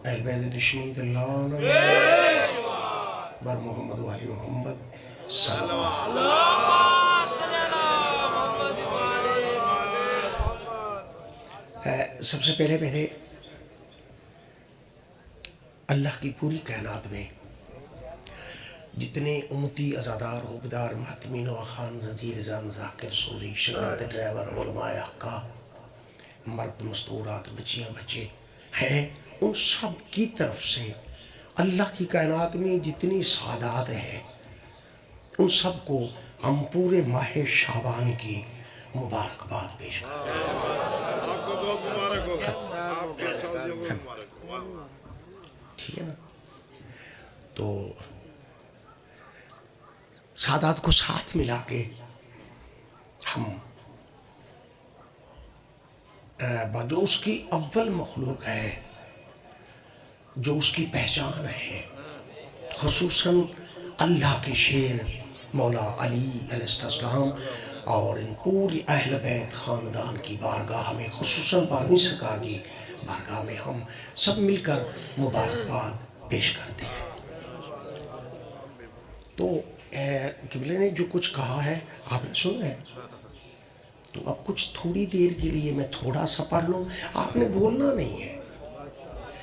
अहल बैत दुश्मन दिल्लाना बर मोहम्मद वाली मोहम्मद सबसे पहले पहले अल्लाह की पूरी कायनात में जितने उम्मती अज़ादार हुबदार मातमीन व खान जंजीर जान ज़ाकिर सूरी शगंद ड्राइवर उलमाए हक्का मर्द मस्तूरात बच्चियाँ बच्चे हैं, उन सब की तरफ से अल्लाह की कायनात में जितनी सादात है उन सब को हम पूरे माह शाबान की मुबारकबाद पेश करते हैं। आपको बहुत मुबारक हो, आपके सऊदियों को मुबारक हो। ठीक है ना। तो सादात को साथ मिला के हम जो उसकी अव्वल मखलूक है, जो उसकी पहचान है, खुसूसन अल्लाह के शेर मौला अली अलैहिस्सलाम और इन पूरी अहल बैत ख़ानदान की बारगाह में, खुसूसन बारहवीं सरकार की बारगाह में हम सब मिलकर मुबारकबाद पेश करते हैं। तो किबले ने जो कुछ कहा है आपने सुना है, तो अब कुछ थोड़ी देर के लिए मैं थोड़ा सा पढ़ लूँ, आपने बोलना नहीं है,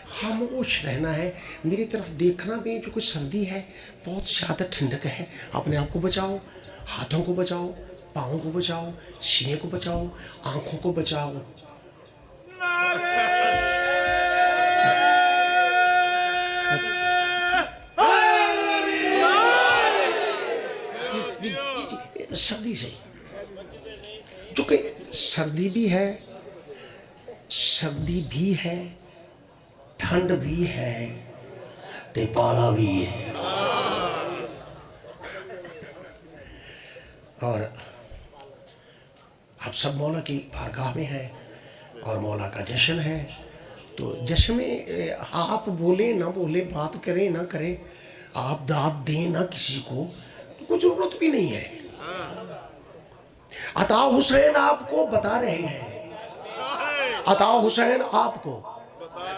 खामोश रहना है, मेरी तरफ देखना भी नहीं। जो कुछ सर्दी है, बहुत ज़्यादा ठंडक है, अपने आप को बचाओ, हाथों को बचाओ, पाँव को बचाओ, सीने को बचाओ, आँखों को बचाओ। सर्दी से, चूँकि सर्दी भी है, सर्दी भी है, ठंड भी है, ते पाला भी है। और आप सब मौला की बारगाह में हैं और मौला का जश्न है। तो जश्न में आप बोले ना बोले, बात करें ना करें, आप दाद दें ना किसी को, तो कोई ज़रूरत भी नहीं है। अता हुसैन आपको बता रहे हैं, अता हुसैन आपको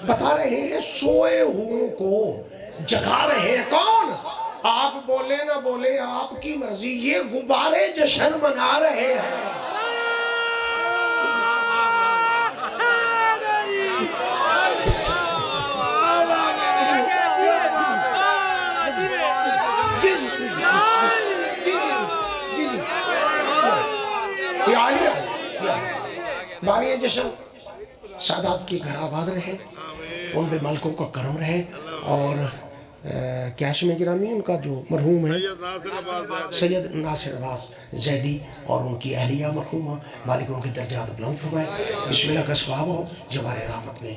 बता रहे हैं, सोए हुओं को जगा रहे हैं। कौन? आप बोले ना बोले, आपकी मर्जी, ये गुब्बारे जश्न मना रहे हैं। बानी जश्न सादात के घर आबाद रहे, उन पे मलकों का करम रहे। और कैश में गिरामी उनका जो मरहूम है सैयद नासिर अब्बास जैदी और उनकी अहलिया मरहूमा, मालिक उनके दर्जात बुलंद फरमाए, बिस्मिल्लाह का सवाब हो, जवारे रहमत में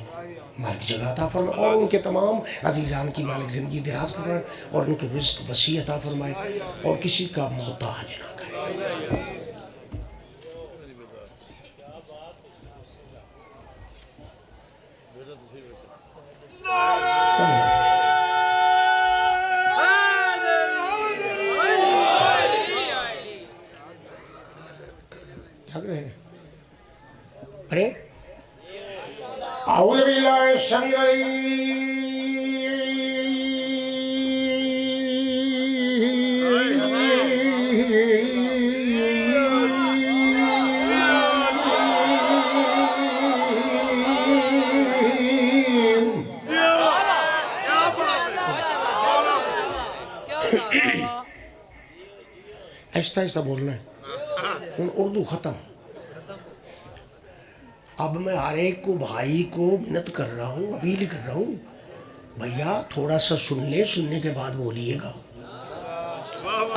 मालिक जगह अता फरमाए, और उनके तमाम अजीज़ान की मालिक ज़िंदगी दराज करवाए और उनके रिज़्क़ वसी अता फरमाए और किसी का मोहताज ना करे। अरे आऊज़ बिल्लाहि शमीर ऐसा ऐसा बोलना है। उर्दू ख़त्म। अब मैं हर एक को भाई को मिन्नत कर रहा हूँ, अपील कर रहा हूँ, भैया थोड़ा सा सुन ले, सुनने के बाद बोलिएगा।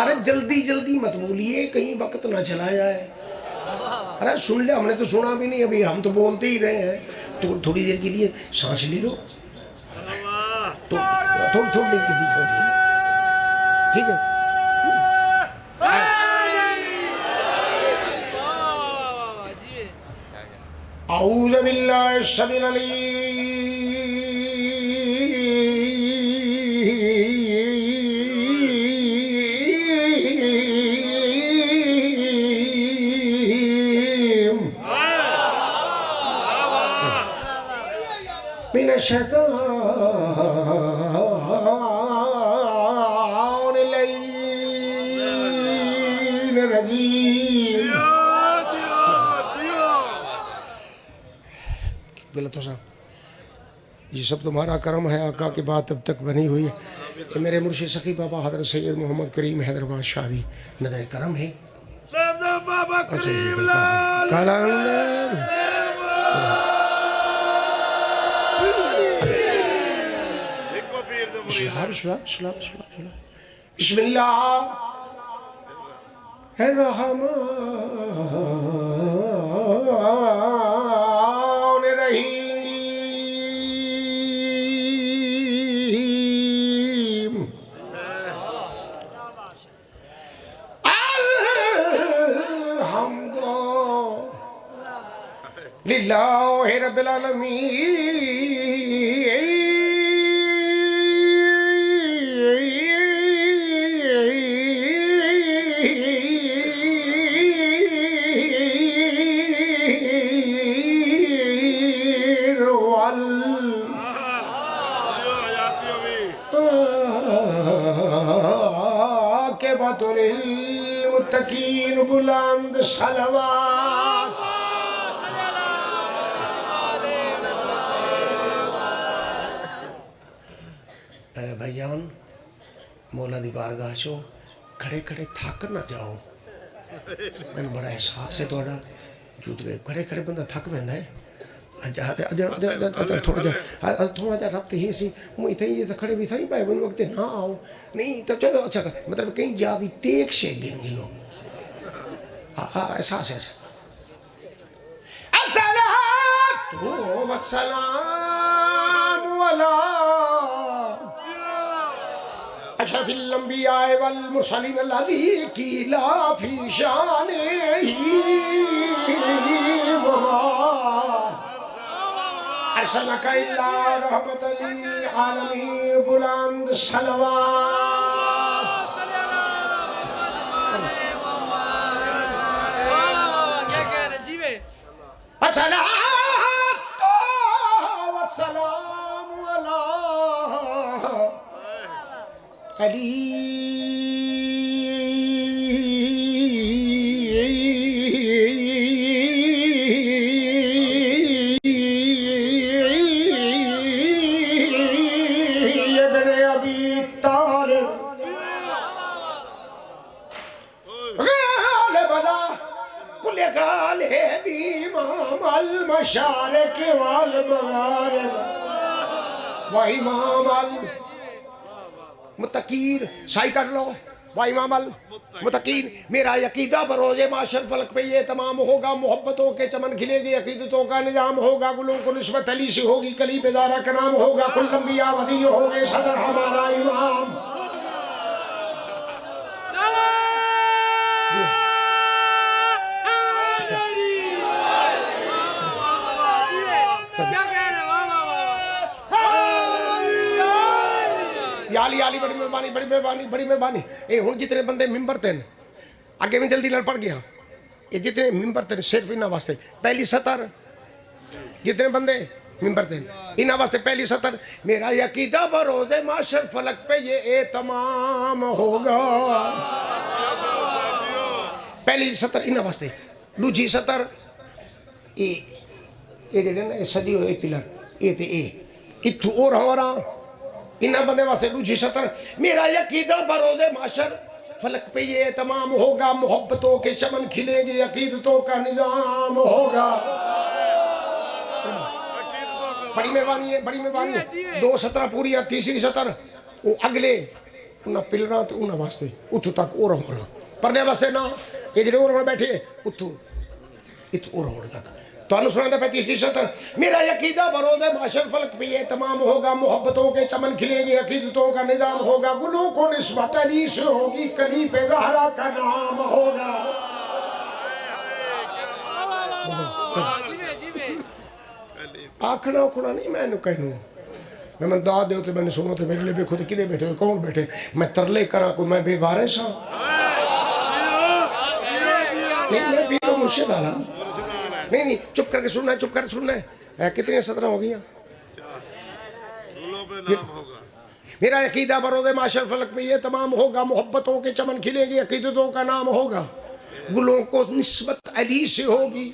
अरे जल्दी जल्दी मत बोलिए, कहीं वक्त ना चला जाए। अरे सुन ले, हमने तो सुना भी नहीं अभी, हम तो बोलते ही रहे हैं। तो थोड़ी देर के लिए सांस ले लो, तो थोड़ी थोड़ी देर के बीच में, ठीक है। आऊज़ बिल्लाहि शमीर मिन शैतानिर रजीम। बोला तो साहब ये सब तुम्हारा करम है, आका की बात अब तक बनी हुई है। ये मेरे मुर्शिद सखी बाबा हज़रत सैयद मोहम्मद करीम हैदराबाद शादी नजर करम है। बाबा करीम लिल्लाहि रब्बिल आलमीन वल आक़िबतुल मुत्तक़ीन बुलंद सलवात। भाईजान मौला दी बारगाह चो खड़े खड़े थक ना जाओ। मैंने बड़ा एहसास है थोड़ा जुट गए खड़े खड़े बंदा थक पैंदा है। थोड़ा जा रब्त ही सी मुझे इतने खड़े भी थी पाए वन वक्त ना आओ नहीं तो चलो अच्छा मतलब कहीं ज़्यादा टेक शे गिन गिनो। हाँ हाँ एहसास है। अस्सलातु वस्सलामु अला अशरफिल अंबिया वल मुरसलीन अल्लज़ी कीला फी शानिही अर्सलका इल्ला रहमतल लिल आलमीन बुलंद सलवात। अस्सलातु वस्सलामु अला अली इब्ने अबी तालिब गालिबना कुल गालिब इमाम अल मशारिक वल मगारिब व इमाम अल मुत्तकीन साई कर लो वाह इमाम अल मुत्तकीन। मेरा यकीदा बरोज़े माशर फलक पे ये तमाम होगा। मोहब्बतों के चमन खिलेगी, अकीदतों का निज़ाम होगा। गुलों को निस्बत अली से होगी, कली पे ज़ारा का नाम होगा। कुल अंबिया वली होंगे, सदर हमारा इमाम। याली याली बड़ी मेहरबानी बड़ी मेहरबानी बड़ी मेहरबानी। ये हुन जितने बंदे मिंबर थे अगे में जल्दी पड़ गया। ये जितने मिंबर थे सिर्फ इन्होंने वास्ते पहली सतर जितने बंदे मिंबर थे इन्होंने वास्ते पहली सतर। मेरा यकीदा बरोज़े माशर फलक पे ये तमाम होगा। पहली सतर इन्होंने वास्ते दूजी सतर ये ना सजी हुए पिलर ये ते इत्थू और हमारा इन्हें बंदे वास्ते दूजी सतर। मेरा यकीदा बरोज़े माशर फलक पे ये तमाम होगा। मोहब्बतों के चमन खिलेंगे, अकीदतों का निज़ाम होगा। बड़ी मेहरबानी है बड़ी मेहरबानी है। दो सतर पूरी है तीसरी सतर वो अगले उन्हें पिलर तो उन्हें वास्ते उतों तक और होना परने वास्ते ना ये जो और बैठे उतों इत और होने तक तो सुना था तीसरी सतर। मेरा यकीदा बरोज़े माशर फलक पे ये तमाम होगा। मोहब्बतों के चमन खिलेंगे, अकीदतों का निज़ाम होगा। गुलों को निस्बत अली से होगी, कली पे ज़हरा का नाम होगा। आखना उखना नहीं मैंने कहूँ मैं दाद दो तो मैंने सुनो तो मेरे लिए देखो तो किधे बैठे कौन बैठे मैं तरले करा को मैं बेवारिस हाँ नहीं मैं मुर्शिद आला नहीं चुप करके सुनना है चुप करके सुनना है। कितनी सतरा हो गई फूलों पे नाम होगा। मेरा अकीदा बरोज़े माशर फलक पे ये तमाम होगा, मोहब्बतों के चमन खिलेगी, अकीदतों का नाम होगा, गुलों को निस्बत अली से होगी,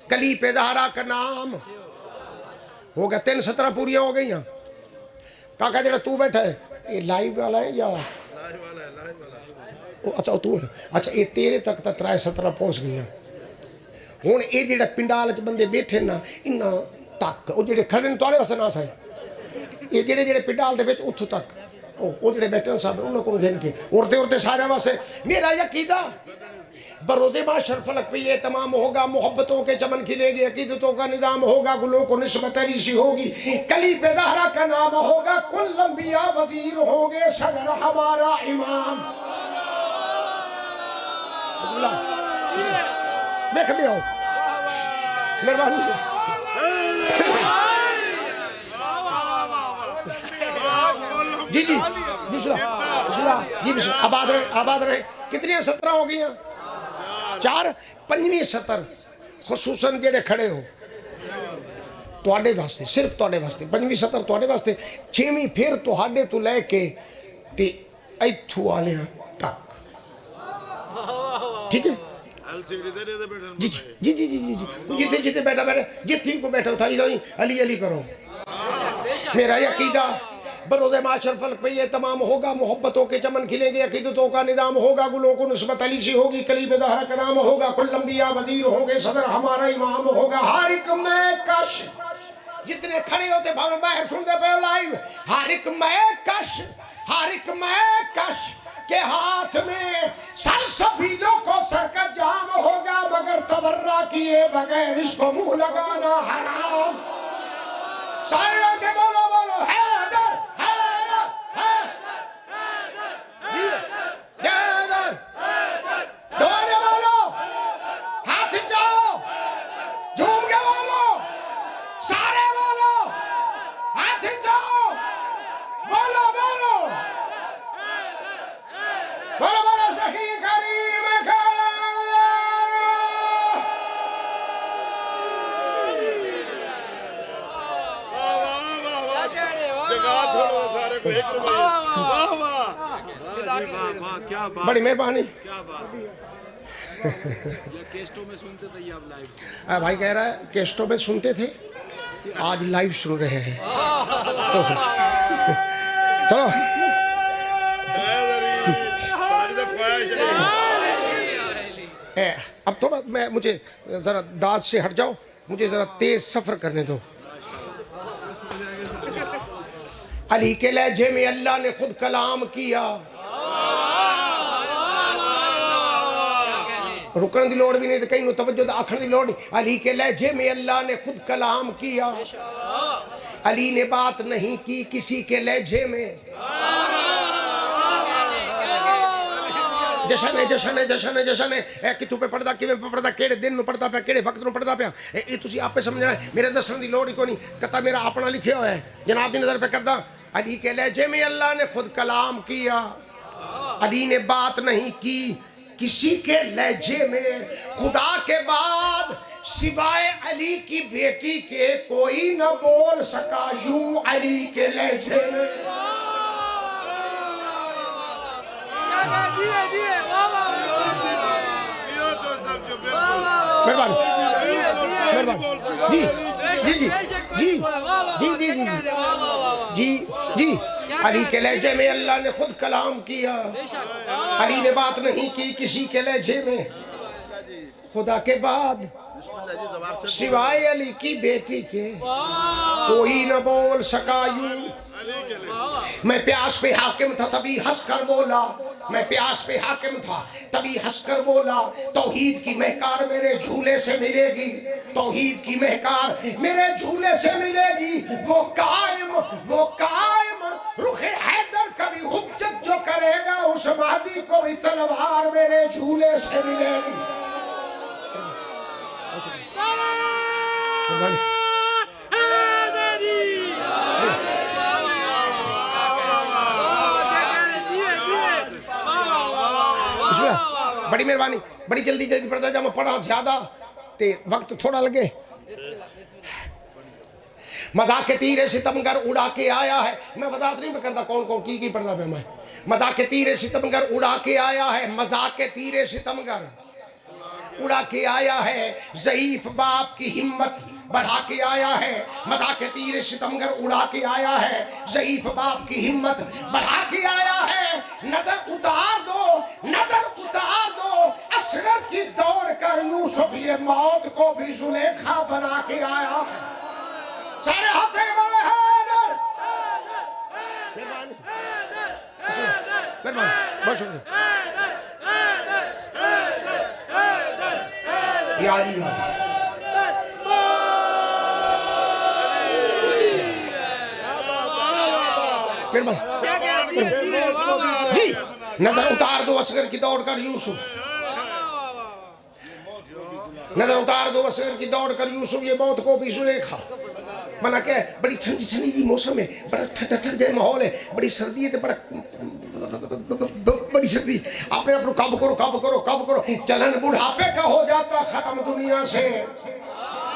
कली पे ज़हरा का नाम होगा। 3 17 पूरी हो गई। काका जरा तू बैठा है, ये लाइव वाला है या लाइव वाला है, लाइव वाला। ओ अच्छा तू, अच्छा ये तेरे तक तो 3 17 पहुँच गई। हुण ये जेड़ा पिंडाल च बंदे बैठे ना, इन्ना तक वो जेड़े खड़े ने तुहाडे वास्ते ना सही, ये जेड़े जेड़े पिंडाल दे विच उत्थों तक वो जेड़े बैठे सब उन्होंने को गिन के उड़ते उड़ते सारे वास्ते मेरा अकीदा बरोज़े माशर फलक पे ये तमाम होगा, मोहब्बतों के चमन खिलेंगे, अकीदतों का निज़ाम होगा, गुलों को निस्बत अली सी होगी, कली पे ज़हरा का नाम होगा, कुल अंबिया वज़ीर होंगे, सदर हमारा इमाम। देख लियो मेहरबानी जी जी जी बिस्मिल्लाह। आबाद रहे। कितनी 17 हो गई? 4 5वीं 70 खसूसन जेड़े खड़े हो तुहाडे वास्ते, सिर्फ तुहाडे वास्ते 5वीं 70 तुहाडे वास्ते, 6वीं फिर तुहाडे तो लैके ते इत्थों वाले तक। ठीक है जी जी जी जी जी जी जिथे जिथे बैठा बैठा जिथे को बैठा उठाई जाओ अली अली करो। मेरा अकीदा बरोज़े माशर फलक पे ये तमाम होगा, मोहब्बतों के चमन खिलेंगे, अकीदतों का निज़ाम होगा, गुलों को निस्बत अली सी होगी, कली पे ज़हरा का नाम होगा, कुल अंबिया वज़ीर होंगे, सदर हमारा इमाम होगा। हर एक मैं कश जितने खड़े होते भावे बाहर सुनते पे लाइव, हर एक मैं कश के हाथ में सर सबीलों को सर का जाम होगा, मगर तबर्रा किए बगैर इसको मुंह लगाना हराम। सारे लोग बोलो बोलो हैदर हैदर हैदर दोनों बोलो, हाथ जाओ झूम के बोलो, सारे बोलो हाथ जाओ बोलो बोलो बोलो बोलो सही करीम जगह छोड़ो सारे को एक रुपये। वाह वाह क्या बात, बड़ी मेहरबानी। केस्टों में सुनते थे ये, अब लाइव सुन। भाई कह रहा है केस्टों में सुनते थे, आज लाइव सुन रहे हैं। तो सारी तो ख्वाहिश है। अब थोड़ा मुझे ज़रा दाद से हट जाओ, मुझे ज़रा तेज़ सफ़र करने दो। अली के लहजे में अल्लाह ने खुद कलाम किया, रुकने की लोड़ भी नहीं, तो कहीं तवज्जो आखने की लोड़ नहीं। अली के लहजे में अल्लाह ने खुद कलाम किया, अली ने बात नहीं की किसी के लहजे में। जशन है जशन है जशन है जशन है, कितों पे पढ़दा किवें पे पढ़दा, केड़े दिन नूं पढ़दा पिया, केड़े वक्त नूं पढ़दा पिया, ये तुसीं आपे समझना है, मेरे दसण दी लोड़ ही कोई नहीं, कता मेरा अपना लिखिया होया है, जनाब दी नज़र पे करदा। अली के लहजे में अल्लाह ने खुद कलाम किया, अली ने बात नहीं की किसी के लहजे में, खुदा के बाद सिवाय अली की बेटी के कोई न बोल सका यूं अली के लहजे में। मेहरबानी जी जी जी जी जी जी जी जी अली के लहजे में अल्लाह ने खुद कलाम किया, अली ने बात नहीं की किसी के लहजे में, खुदा के बाद सिवाय अली की बेटी के कोई न बोल सका यूं। मैं प्यास पे हाकिम था तभी हंसकर बोला, मैं प्यास पे हाकिम था तभी हंसकर बोला, तौहीद की महकार मेरे झूले से मिलेगी, तौहीद की महकार मेरे झूले से मिलेगी, वो कायम रुखे हैदर कभी हुज्जत जो करेगा उस महदी को भी तलवार मेरे झूले से मिलेगी। बड़ी मेहरबानी, बड़ी जल्दी जल्दी पढ़ता जा, मैं पढ़ा ज्यादा ते वक्त थोड़ा लगे। मजाक के तीरे सितमगर उड़ा के आया है। मैं बता नहीं मैं करता कौन कौन की पढ़ता पे मैं। मजाक के तीरे सितमगर उड़ा के आया है, मजाक के तीरे सितमगर उड़ा के आया है, ज़ईफ बाप की हिम्मत बढ़ा के आया है। मजाक के तीर सितमगर उड़ा के आया है, ज़ईफ बाप की हिम्मत बढ़ा के आया है। नजर उतार दो, नजर उतार दो असगर की दौड़ कर यूसुफ ये मौत को भी जुलेखा बना के आया है। सारे हाथ से बोले हैदर, मेहरबानी, बहुत शुक्रिया। यारी जी, नजर उतार दो असगर की दौड़ कर यूसुफ, नजर उतार दो असगर की दौड़ कर यूसुफ ये मौत को भी जुलेखा बना के। बड़ी ठंडी ठंडी जी मौसम है, बड़ा ठंडा ठंडा माहौल है, बड़ी सर्दी है, तो बड़ा बड़ी सर्दी। अपने आप कब करो कब करो कब करो। चलन बुढ़ापे का हो जाता खत्म दुनिया से,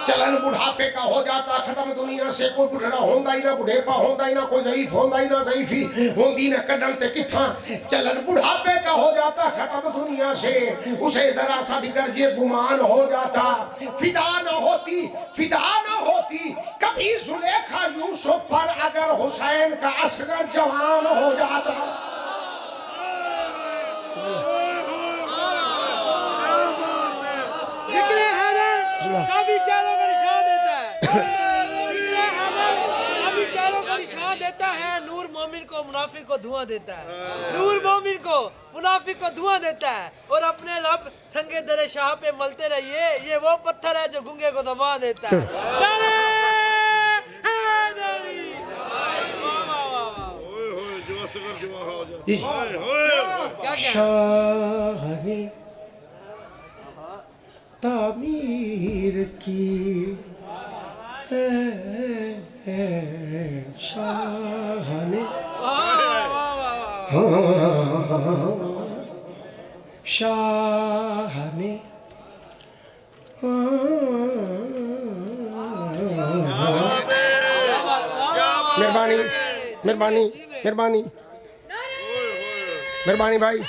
चलन बुढ़ापे का हो जाता खत्म दुनिया से। कोई बुढ़ड़ा होंदा ही ना, बुढ़ेपा होंदा ही ना, कोई ज़ईफ होंदा ही ना, ज़ईफी होंदी ना कड्डण ते किथा। चलन बुढ़ापे का हो जाता खत्म दुनिया से, उसे जरा सा भी गर्जे गुमान हो जाता। फिदा ना होती, फिदा ना होती कभी जुलेखा यूसुफ पर अगर हुसैन का असगर जवान हो जाता। कभी चारों का निशान देता है, कभी चारों का निशान देता है। नूर मोमिन को मुनाफिक को धुआं देता है, नूर मोमिन को मुनाफिक को धुआं देता है। और अपने रब संगे दरे शाह पे मलते रहिए, ये वो पत्थर है जो गूंगे को दबा देता है। शाहने तामीर की शाहने शाहने मेहरबानी मेहरबानी मेहरबानी मेहरबानी भाई।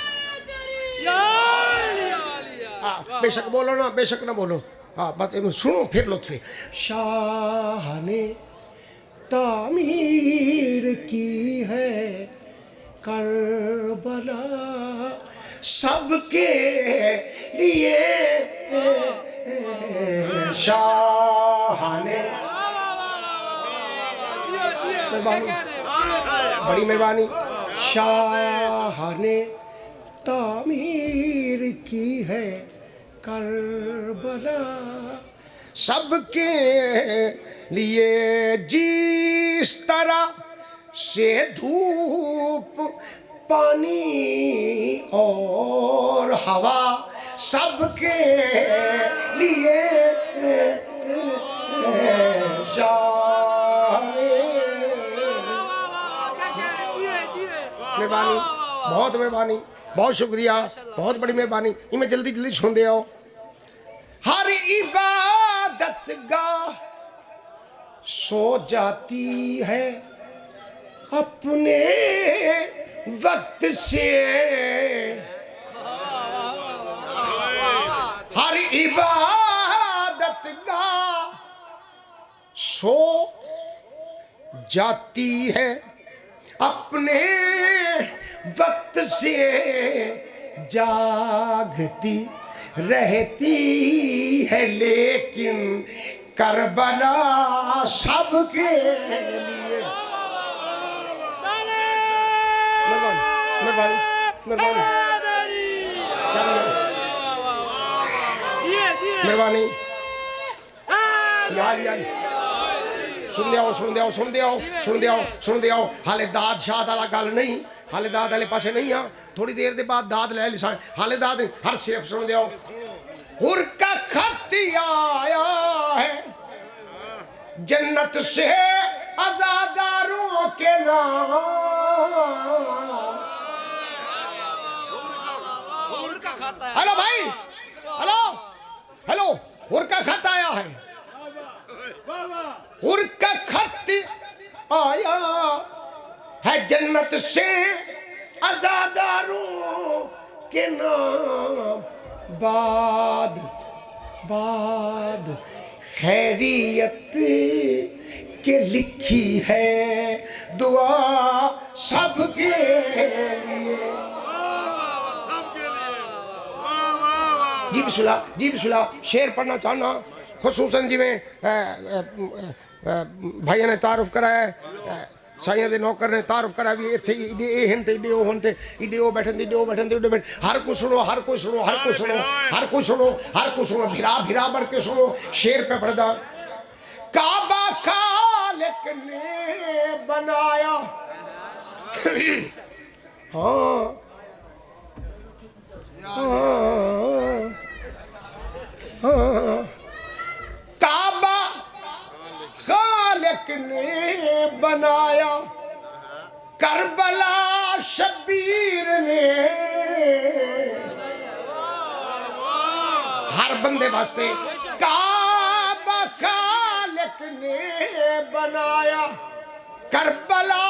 बेशक बोलो ना, बेशक ना बोलो, हाँ बात सुनो फिर लुत्फे। शाह ने तामीर की है करबला सबके लिए, शाह ने बड़ी मेहरबानी। शाह ने तामीर की है करबला सबके लिए, जिस तरह से धूप पानी और हवा सबके लिए मेहरबानी, बहुत मेहरबानी, बहुत शुक्रिया, बहुत बड़ी मेहरबानी। इमें जल्दी जल्दी सुन दे आओ। हर इबादत गाह सो जाती है अपने वक्त से, हर इबादत गाह सो जाती है अपने वक्त से, जागती रहती है लेकिन करबला सबके लिए। मेहरबानी मेहरबानी मेहरबानी यार यार सुन दे आओ सुन दे आओ सुन दे आओ सुन दे आओ सुन दे आओ। हाले दाद शाद वाला गल नहीं, हाले दाद वाले पासे नहीं आ, थोड़ी देर के बाद दाद ले लिसा, हाले दाद हर सिर्फ सुन दे आओ। हुर का खत आया है जन्नत से अज़ादारों के नाम, हेलो भाई, हेलो हेलो, हुर का खत आया है हुर का खत आया है जन्नत से आजादारों के नाम, बाद बाद खैरियत के लिखी है दुआ सबके लिए। जी बिस्मिल्लाह, जी बिस्मिल्लाह। शेर पढ़ना चाहना खुसूसन जिमें भाइयों ने तारुफ करा है, साइयां दे नौकर ने तारुफ करा भी इत्थे ये हन ते इडे ओ हन ते इडे ओ बैठन ते इडे ओ बैठन ते इडे बैठ, हर को सुनो, हर कोई सुनो, हर को सुनो, हर को सुनो, हर को सुनो, भिरा भिरा बढ़ के सुनो। शेर पे पढ़दा, काबा खालिक ने बनाया हाँ हाँ, काबा खालिक ने बनाया, करबला शबीर ने, हर बंदे वास्ते काबा खालिक ने बनाया, करबला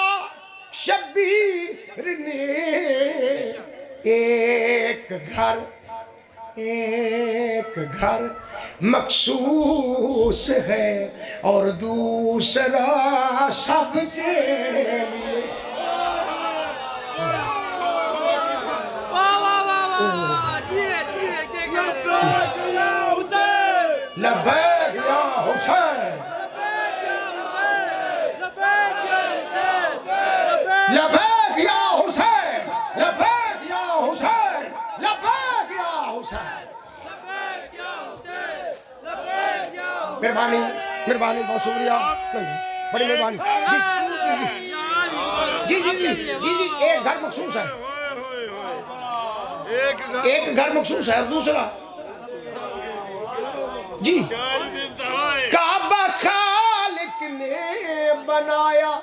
शबीर ने। एक घर मखसूस है और दूसरा सबके लिए। लब्बैक या हुसैन, लब्बैक या हुसैन, लब्बैक या हुसैन, लब्बैक या हुसैन। मेहरबानी, मेहरबानी, बहुत शुक्रिया, बड़ी मेहरबानी। जी जी जी जी जी जी। एक घर मखसूस है, एक घर मखसूस है और दूसरा जी काबा खालिक ने बनाया,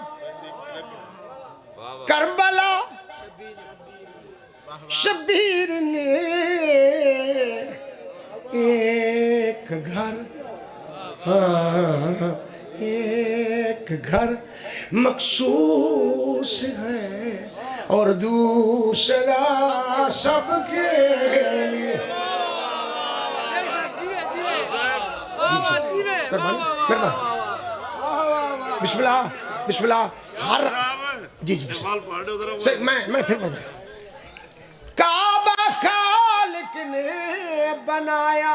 करबला शबीर ने। एक घर, हाँ एक घर मखसूस है और दूसरा सबके लिए। बिस्मिल्लाह, बिस्मिल्लाह। हर जी जी मैं फिर पढ़, काबा खालिक ने बनाया,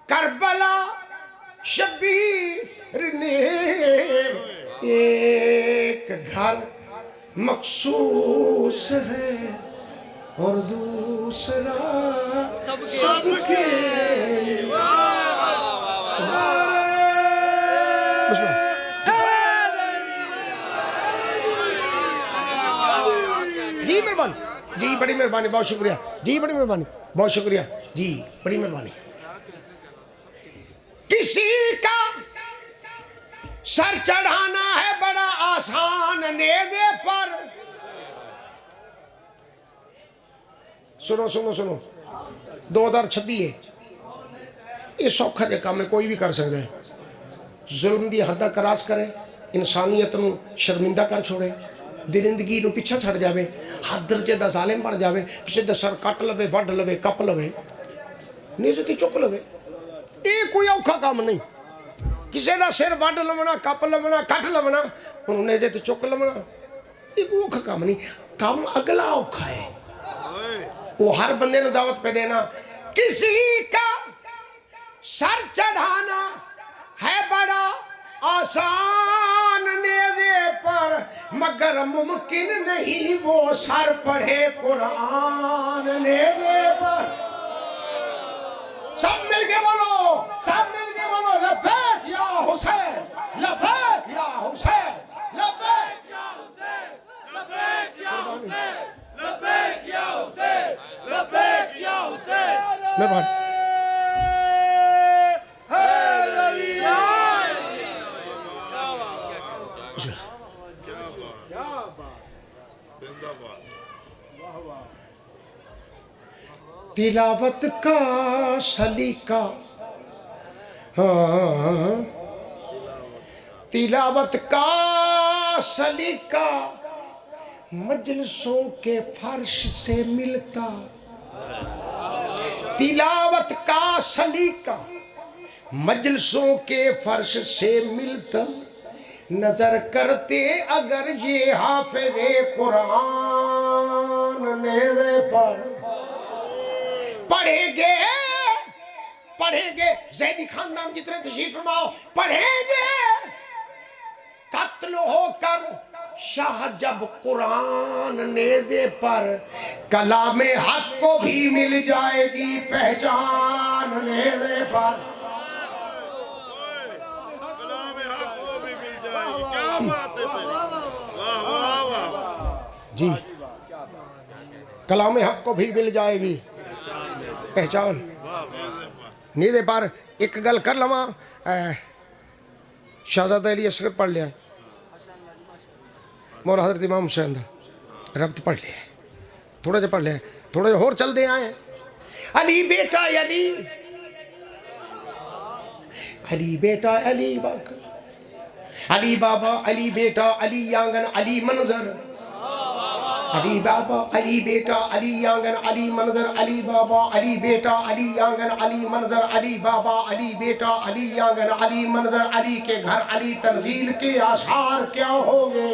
करबला शबीर ने। एक घर मखसूस है और दूसरा सबके लिए। जी मेहरबानी, जी बड़ी मेहरबानी, बहुत शुक्रिया जी, बड़ी मेहरबानी, बहुत शुक्रिया जी, बड़ी मेहरबानी। किसी का सर चढ़ाना है बड़ा आसान नेज़े पर। सुनो सुनो सुनो, 2026 है, ये सौखा जो काम है, कोई भी कर सकता है। जुल्म की हद क्रॉस करे, इंसानियत नूं शर्मिंदा कर छोड़े, दिरिंदगी नूं पिछा छड़ जाए, हद दर्जे दा ज़ालिम बन जाए, किसी दा सर कट लवे, वढ़ लवे, कप लवे, नेज़े चुक लवे। ये कोई औखा काम नहीं। किसी का सिर वढ़ लवना, कप लवना, कट लवना, उन्होंने नेज़े तो चुक लवना, ये कोई औखा काम नहीं। काम अगला औखा है, वो हर बंदे ने दावत पे देना। किसी का सर चढ़ाना है बड़ा आसान नेज़े पर, मगर मुमकिन नहीं वो सर पढ़े कुरान नेज़े पर। सब मिलके बोलो, सब मिलके बोलो, लब्बैक या हुसैन, लब्बैक या हुसैन, लब्बैक या हुसैन, लब्बैक या हुसैन, लब्बैक या हुसैन, लब्बैक या हुसैन। मेहरबानी। तिलावत का सलीका, हाँ तिलावत का सलीका मजलिसों के फर्श से मिलता, तिलावत का सलीका मजलिसों के फर्श से मिलता, नजर करते अगर ये हाफिज़े कुरान मेरे पर पढ़ेंगे पढ़ेंगे ज़ैदी खानदान की तरह तशरीफ फरमाओ, पढ़ेंगे कत्ल होकर शाह जब कुरान नेज़े पर, कलामे हक को भी मिल जाएगी पहचान नेज़े पर। कलामे हक को भी मिल जाएगी, क्या बात है तेरी, वाह वाह वाह जी, कलामे हक को भी मिल जाएगी पहचान नेज़े पर। एक गल कर लवा, शहजादा अली असगर पढ़ लिया, मौला हज़रत इमाम हुसैन दा रब्त पढ़ लिया, थोड़ा जा पढ़ लिया, थोड़ा जा होर चलते आए। अली बेटा अली, अली बेटा अली बाका, अली बाबा अली बेटा अली आंगन अली मंजर, अली बाबा अली बेटा अली आंगन अली मंजर, अली बाबा अली बेटा अली आंगन अली मंजर, अली बाबा अली बेटा अली आंगन अली मंजर, अली के घर अली तंजील के आसार क्या होंगे।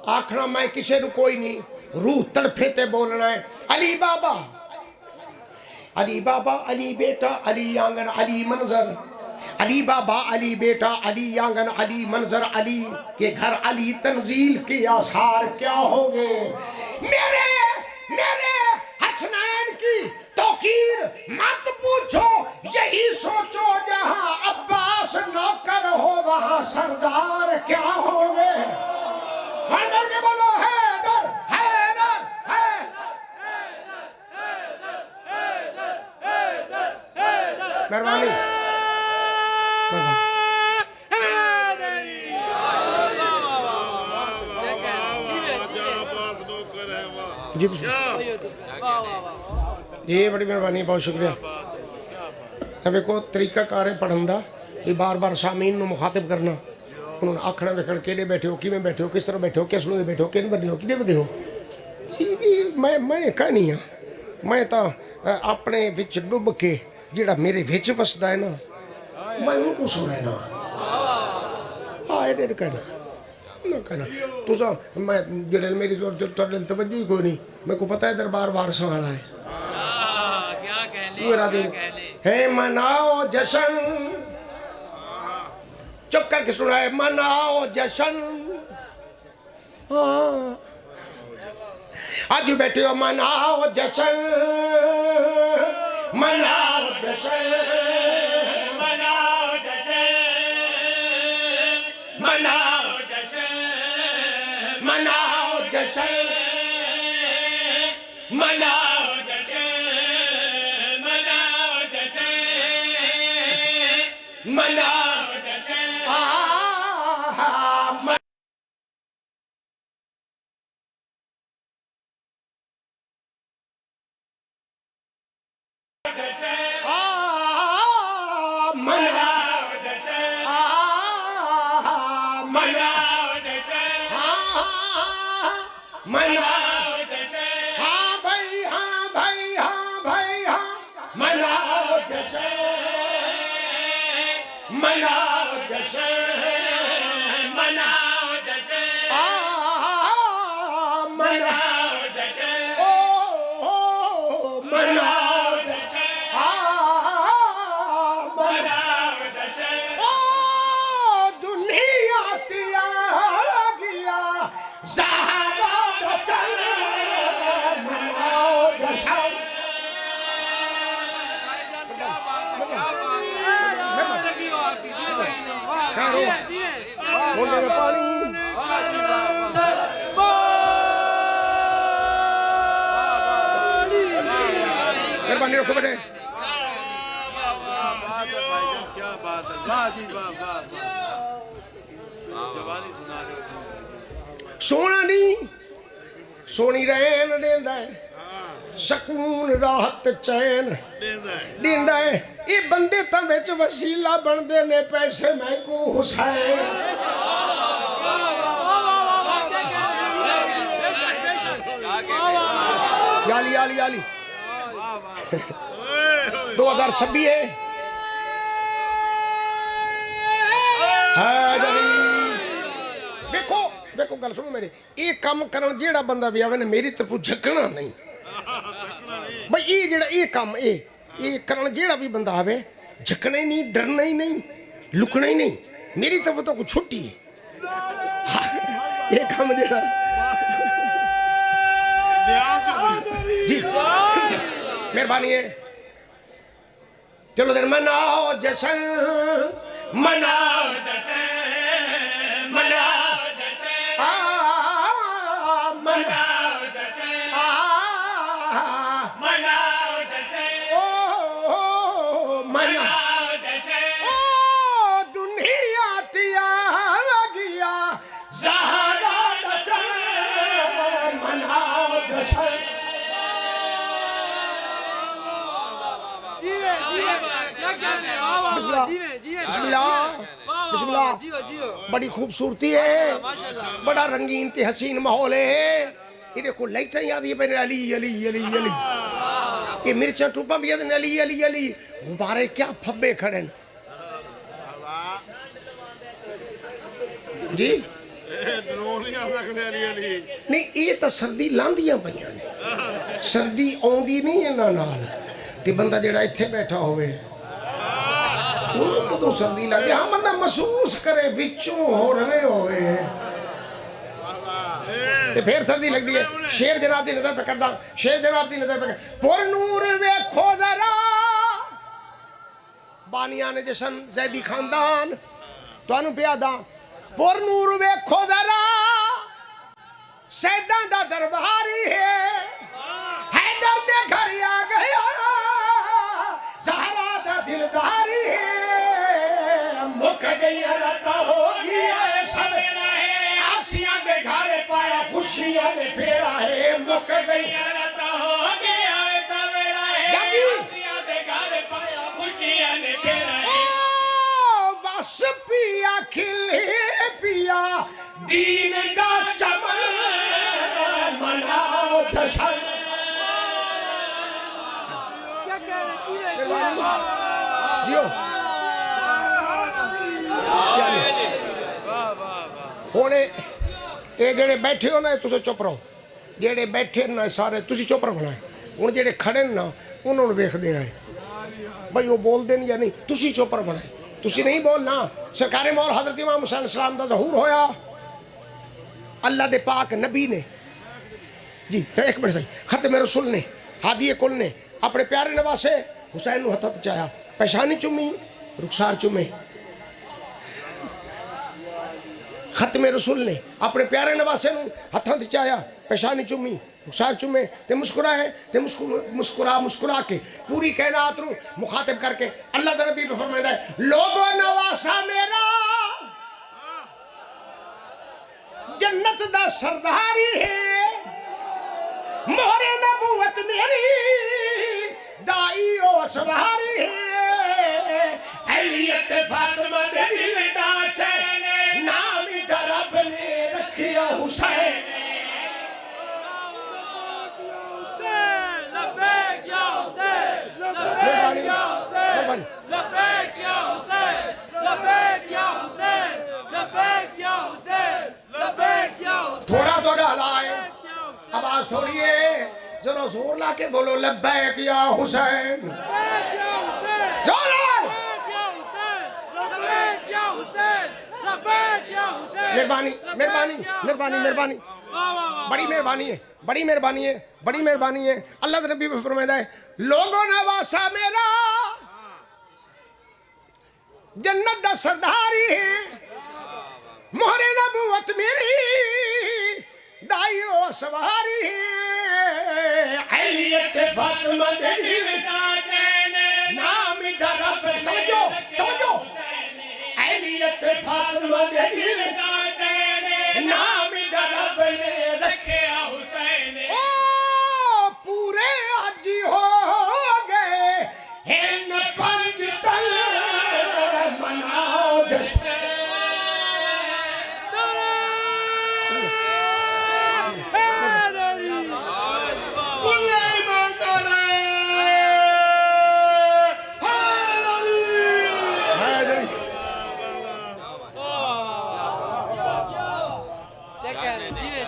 आखना मैं किसी को कोई नहीं, रूह तड़फे ते बोलना है। अली बाबा अली बेटा अली आंगन अली मंजर, अली बाबा अली बेटा अली आंगन अली मंजर, अली के घर अली तंजील के आसार क्या होंगे। मेरे मेरे हसनैन की तौकीर मत पूछो, यही सोचो जहां अब्बास नौकर हो वहां सरदार क्या होंगे। हर के बोलो हैदर हैदर मेहरबानी जी जी, बड़ी मेहरबानी, बहुत शुक्रिया। देखो तरीकाकार है पढ़न का, ये बार बार सामीन को मुखातिब करना, उन्होंने आखना वेखण कि बैठे हो, किमें बैठे हो, किस तरह बैठे हो, किस लोग बैठे हो, किन बंदे हो, कि बंदे हो। मैं कहनी हाँ, मैं तो अपने विच डुब के जिहड़ा मेरे विच वसदा है ना, मैं उनको सुनाना। हाँ एडे कहना ना कहना तुसा, मैं जिहड़े मेरी तुहाडे तवज्जो ही कोई नहीं, मेरे को पता है दरबार वारस वाला है। क्या कहने है मनाओ जश्न, चुप करके सुना है, मनाओ जश्न। हाँ आज बैठे हो, मनाओ जश्न, मनाओ जश्न, मनाओ जश्न, मनाओ जश्न, मनाओ जश्न, मनाओ जश्न, मनाओ जश्न, मनाओ जश्न। मेहरबानी रखो बेटे। क्या बात है, वाह जी वाह वाह जवानी सुना रहे हो। सोना नहीं सोनी रहन देंदा है, सकून राहत चैन देंदा है। ये बंदे तो विच वसीला बनते ने पैसे मैं को हुसैन याली याली याली 2026 है देखो देखो गल सुनो मेरी ये काम करन जेड़ा बंदा भी आवे ने मेरी तरफों झकना नहीं भाई ये जेड़ा ये काम ये करन जेड़ा भी बंदा आवे झकना ही नहीं डरना ही नहीं लुकना ही नहीं मेरी तरफ तो कुछ छुट्टी है ये काम जेड़ा जी मेहरबानी है चलो दिन मनाओ जश्न मनाओ जश्न मनाओ जश्न मनाओ जश्न मनाओ जश्न ओ मनाओ जश्न ओ दुनिया तिया गया ज़हरा जश्न मनाओ जश्न बड़ी खूबसूरती है बड़ा रंगीन ते हसीन माहौल है ये को लाइट याद है मेरे अली अली अली अली ये मिर्चा टूपा भी याद अली अली अली मुबारक क्या फब्बे खड़े न जी नहीं ये तो सर्दी लांदियां पईयां ने सर्दी आउंदी नहीं इन्हां नाल ते बंदा जेड़ा इत्थे बैठा होवे कदों सर्दी लगे हाँ बंदा महसूस करे विचों हो रहे होवे ते फिर सर्दी लगती है शेर जनाब की नजर पे करदा शेर जनाब की नजर पे पुर नूर वेखो जरा बानिया ने जशन जैदी खानदान तुहानू प्यादा पुर नूर वेखो जरा सैदा दा दरबारी है हैदर दे घर आ गया ज़हरा दा दिलदारी है मुक गई रता होगी सब आसिया दे घर पाया खुशियां ने फेरा है मुक गई रता होगी सवेरा है आसिया दे घर पाया खुशियां ने फेरा है बस पिया खिले पिया दीन दा चमन मनाओ जश्न क्या कह रहे जियो होने ये जेड़े बैठे हो ना तुसे चुप रहो जेड़े बैठे ना सारे तुसी चुप रखना है हुण जेड़े खड़े ना उन्होंने वेखदे आए भाई वो बोलते नहीं या नहीं तुसी चुप रखना है तुसी नहीं बोलना सरकारे मौल हजरत इमाम हुसैन सलाम दा ज़हूर होया अल्लाह दे पाक नबी ने जी एक मिनट सही खत्म रसूल ने हादी कुल ने अपने प्यारे नवासे हुसैन नूं हथ चाया पेशानी चुमी रुखसार चुमे खत्म रसूल ने अपने प्यारे नवासे नूं हथां ते चाया पेशानी चुमी रुखसार चुमे ते मुस्कुराए ते मुस्कुरा मुस्कुरा के पूरी कायनात नूं मुखातिब करके अल्लाह दा नबी फरमांदा है लोगो नवासा मेरा जन्नत दा सरदारी है मोहरे नबूवत मेरी दाई ओ सवारी है अलियत फातिमा दे दिल दा चैन नाम रब ने रखिया हुसैन लब्बैक या हुसैन लब्बैक या हुसैन लब्बैक या हुसैन लब्बैक या हुसैन लब्बैक या हुसैन लब्बैक या हुसैन थोड़ा थोड़ा हलाए आवाज थोड़ी है जरा जोर ला के बोलो लब्बैक या हुसैन जोर मेहरबानी मेहरबानी मेहरबानी मेहरबानी बड़ी मेहरबानी है बड़ी मेहरबानी है बड़ी मेहरबानी है अल्लाह के नबी फरमाता है लोगों नवासा मेरा जन्नत दा सरदारी है मोहरे नबूवत मेरी दाइयो सवारी है अलियत फातिमा दे दिल दा चैन नाम दा रब तवज्जो तवज्जो अलियत फातिमा दे दिल दा चैन नाम दा रब ने रखिया हुसैन ओ पूरे आज हो गए इन पंज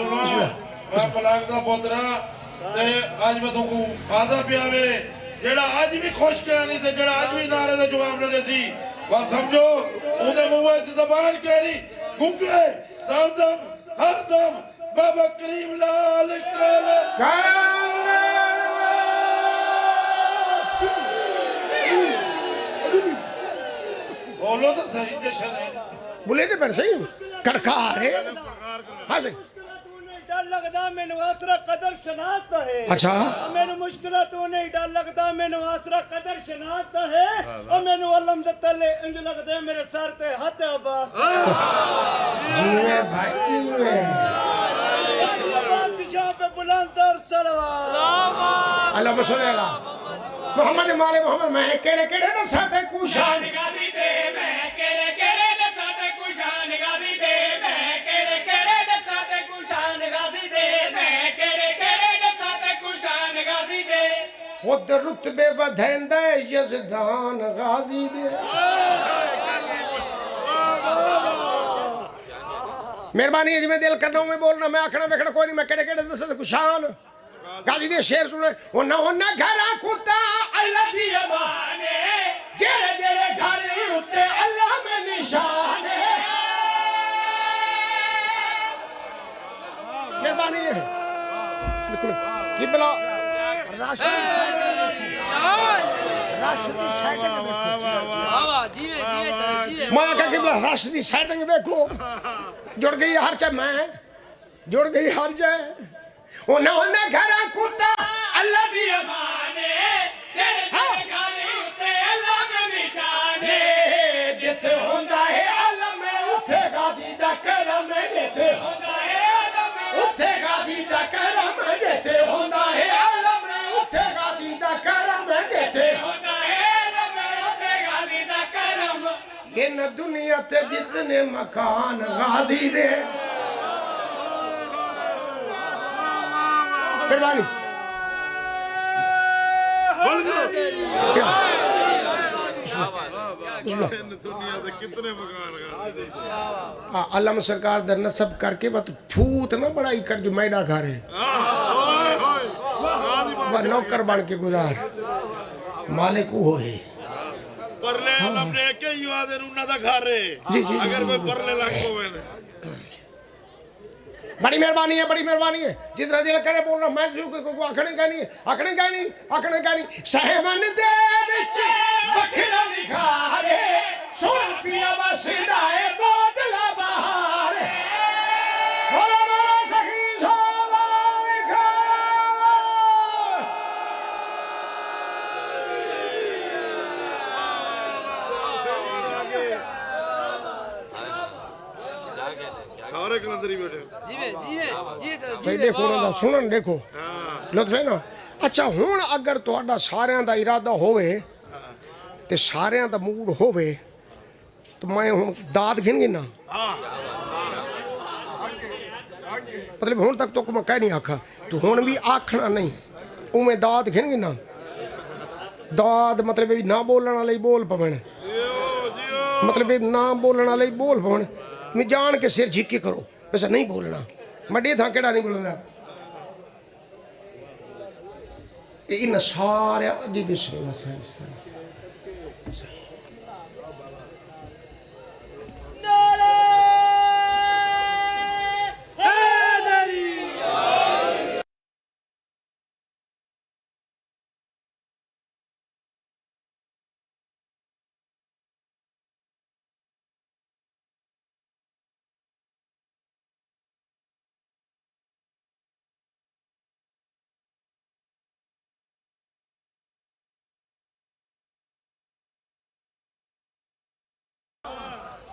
सुनो मैं पलंग दा पुत्रा ते आज मैं तुमको आदा पिया वे जेड़ा आज भी खुश क्या नहीं ते जेड़ा आज भी नारे दा जवाब नहीं सी बात समझो ओदे मुंह विच ज़बान क्या नहीं गूंगे दम दम हर दम बाबा करीम लाल बोलो तो सही जश्न है बोले थे पर सही कड़कार है हाँ सही डर लगदा मैनू आसरा कदर शनाख्त है अच्छा मैनू मुश्किल तो नहीं डर लगदा मैनू आसरा कदर शनाख्त है और मैनू अलम दे तले इंज लगदे मेरे सर ते हाथ अब्बास जीवे भाई जीवे अब्बास की शान पे बुलंद और सलवात अल्लाह मसल्ला मोहम्मद माले मोहम्मद मैं केड़े केड़े न साथे कुशान गाजी दे मैं केड़े केड़े दे साथे कुशान गाजी दे मैं केड़े केड़े दे साथे कुशान गाजी दे मैं केड़े केड़े दे साथे कुशान गाजी दे खुद रुतबे वधेंदे यजदान गाजी दे मेहरबानी है जी मैं दिल करना हूं मैं बोलना मैं आखना वेखना कोई नहीं मैं केड़े केड़े दस कुशान गाजी दे शेर सुने ओना ओना घरा कुत्ता अल्लाह दी अमान है जेड़े जेड़े घर उत्ते अल्लाह में निशान है मेहरबानी है बिल्कुल किबला राशिदी सेटिंग वाह जीवे जीवे जीवे मैं क्या किबला राशिदी सेटिंग देखो जुड़ गई हर च मैं जुड़ गई हर च ओना ओना घरा कुत्ता अल्लाह दी अमान है तेरे घर उत्ते अल्लाह में निशान है जिथे होंदा है अल्लाह में उथे गाजी दा करम जिथे होंदा है अल्लाह में उथे गाजी दा करम जिथे होंदा है अल्लाह में उथे गाजी दा करम जिथे होंदा है अल्लाह में उथे गाजी दा करम इन दुनिया ते जितने मकान गाजी दे मेहरबानी दुनिया दे कितने मकान अल्लाह सरकार दर नसब करके बत फूत ना बड़ाई कर जो मैडा खा रहे वह नौकर बन के गुजार मालिक वो है परले हमने के युवा दे उन्ना दा घर रे अगर कोई परले लग होवे ने बड़ी मेहरबानी है जितना दिल करे बोलना मैं को आखने का नहीं सहमन दे विच वखरा निखारे सोना पिया वसदा है बादला बहार बोला बोला सखी सोवा सारे कलंदरी बैठे जीवे जीवे ये भाई देखो ना सुनन देखो लुत्फ है ना अच्छा हुण अगर तुहाडा सारियां दा इरादा होवे ते सारियां दा मूड होवे तो मैं हुण दाद घिन गिना मतलब हुण तक तो मैं कह नहीं आखा तो हुण भी आखना नहीं उमें दाद घिन गिना दाद मतलब भी ना बोलण वाले बोल पवन मतलब ना बोलण वाले बोल पवन मैं जान के सिर झिकी करो वैसा नहीं बोलना मडी था केड़ा नहीं बोलना इन सारे जी बिस्मिल्लाह सही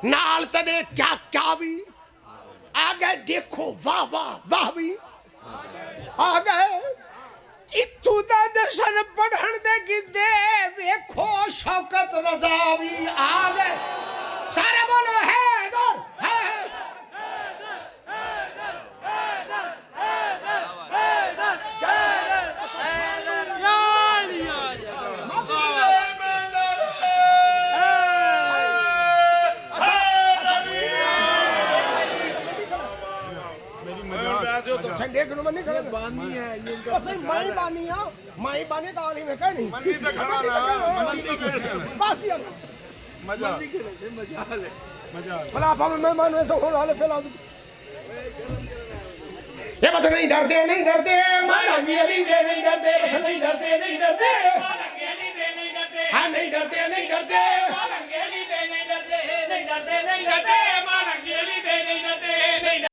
नाल तने क्या क्या भी आ गए देखो वाह वाह वाह भी आ गए इतू दा दर्शन पढ़न दे गिदे वेखो शौकत रजा भी आ गए सारे बोलो है इधर है तो संडे को मन नहीं करे बानी है ये बस मैं बानी आ मैं बानी का वाली में कहनी मनी तो खड़ा ना मनी तो बस यार मजा मजा ले भला आप मेहमान ऐसा हो रहा है फैला ये बता नहीं डरते माला नहीं डरते बस नहीं डरते नहीं डरते मालंगेली दे नहीं डरते हाँ नहीं डरते मालंगेली दे नहीं डरते मालंगेली दे नहीं डरते नहीं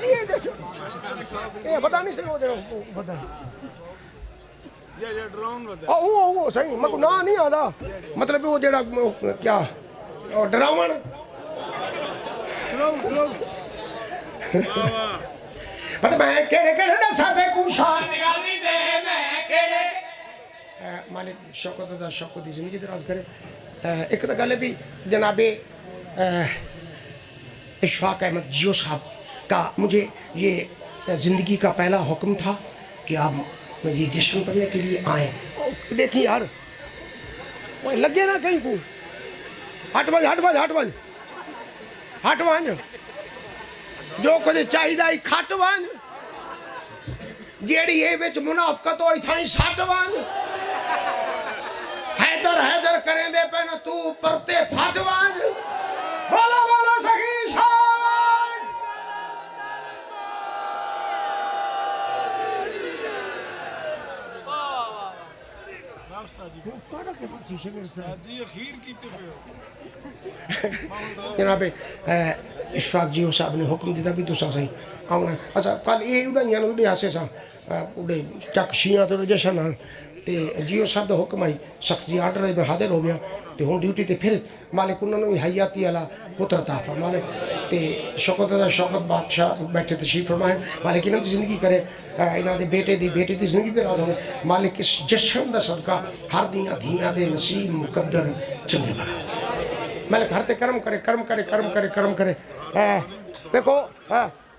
ये देखो ये पता नहीं सही हो जरा पता ये ड्रोन होता वो सही मको ना नहीं आता मतलब वो जेड़ा क्या डरावन पता मैं केड़े केड़े दसा दे कुशान गाजी दे मैं केड़े मालिक शौकत दी जिंदगी दराज करे एक तो गल है भी जनाबे इशफाक अहमद जियो साहब का मुझे ये ज़िंदगी का पहला हुक्म था कि आप ये जश्न करने के लिए आए। देखिए यार वो लगे ना कहीं को हट बज जो कुछ चाहिए खट बज जेड़ी ये विच मुनाफकत होई थाई सट बज हैदर करें दे पे तू परते फट बज बोला सही शाबाश जी अखीर कीते जनाबे इशफाक जी साहब ने हुक्म दिता भी तुसा सही आना अच्छा कल ये उड़ाइयां उड़े आसे सा उड़े चक शियां तो जशन ते जियो साहब का हुक्म आई सख्त जी आर्डर में हाजिर हो गया तो हूँ ड्यूटी ते फिर मालिक उन्होंने भी हयाती वाला पुत्र ता फरमावे ते शौकत बादशाह बैठे तशरीफ फरमाए मालिक इन्होंने जिंदगी करे इन्हों के बेटे की जिंदगी दे राज हो मालिक इस जश्न का सदका हर दियाँ धियाँ दे नसीब मुकद्दर चंगे बना मालिक हर ते कर्म करे देखो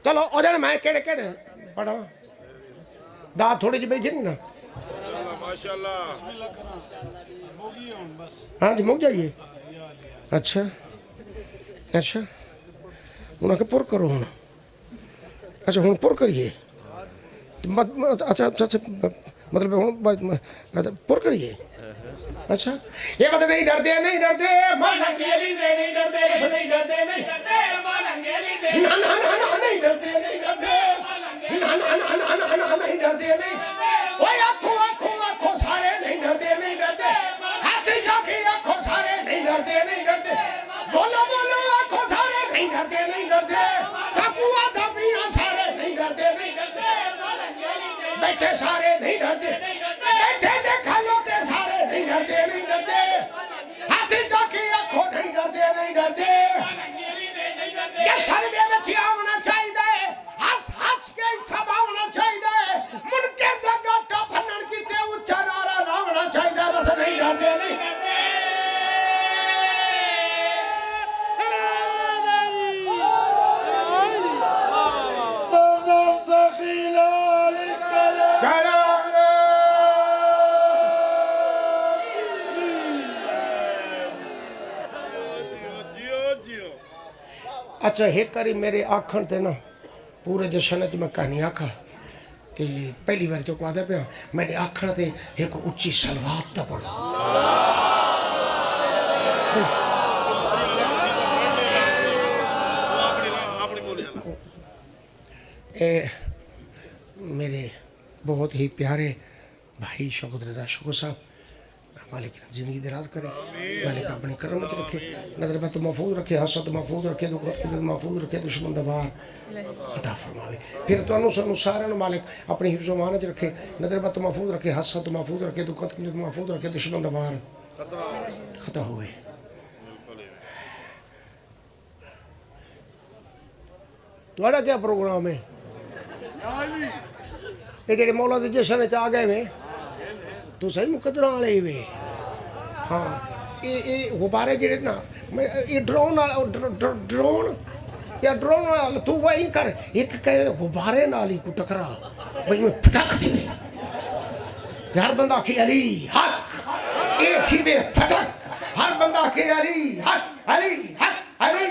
चलो ओदे मैं केड़े पढ़ा दात थोड़ी जी बेची नहीं ना माशाल्लाह हाँ जी मुक जाइए अच्छा उन्हें पुर करो हूँ अच्छा हूँ पुर करिए अच्छा मतलब हूँ अच्छा पुर करिए अच्छा ये मतलब नहीं डरते मालंगेली दे नहीं डरते बस नहीं डरते मालंगेली दे ना नहीं डरते नहीं ओए आँखों सारे नहीं डरते हाथी जाके आँखों सारे नहीं डरते बोलो आँखों सारे नहीं डरते काकुआ दबिया सारे नहीं डरते बैठे सारे नहीं डरते बैठे देखा लोटे सारे नहीं डरते हाथी जाके आँखों नहीं डरते ये सर्वे में आना चाहिए हंस के थबावना चाहिए मुनकर दा गाटा भनन कीते उच्चा नारा लावना चाहिए बस नहीं डरते अच्छा एक करी मेरे आखन ते ना पूरे जश्न च मैं कहानी आखा ते पहली बार तो कहता पाया मेरे आखन ते एक उच्ची सलवात ता पढ़ो मेरे बहुत ही प्यारे भाई शौकत रजा शौकत साहब मालिक जिंदगी दराज करे, मालिक अपने करम च रखे, नजर बद महफूज रखे, हसद महफूज रखे, दुखत महफूज रखे, दुश्मन दा वार अता फरमावे। फिर तुहानू सानू सारिਆਂ ਨੂੰ मालिक अपनी हिफ्ज़ व अमान च रखे, नजर बद महफूज रखे, हसद महफूज रखे, दुखत महफूज रखे, दुश्मन दा वार खता होवे। तुहाड़ा क्या प्रोग्राम है? ये जेह्ड़े मौला दे जश्न च आ गए वे तो सही मुकदरा वाले वे। हाँ ये गुब्बारे जेह्ड़े ना ये ड्रोन ड्रोन या ड्रोन वाला तू वही कर एक कहे गुब्बारे नाल ही को टकरा भाई मैं पटक दे हर बंदा के अली हक एक ही वे फटक हर बंदा के अली हक अली हक अली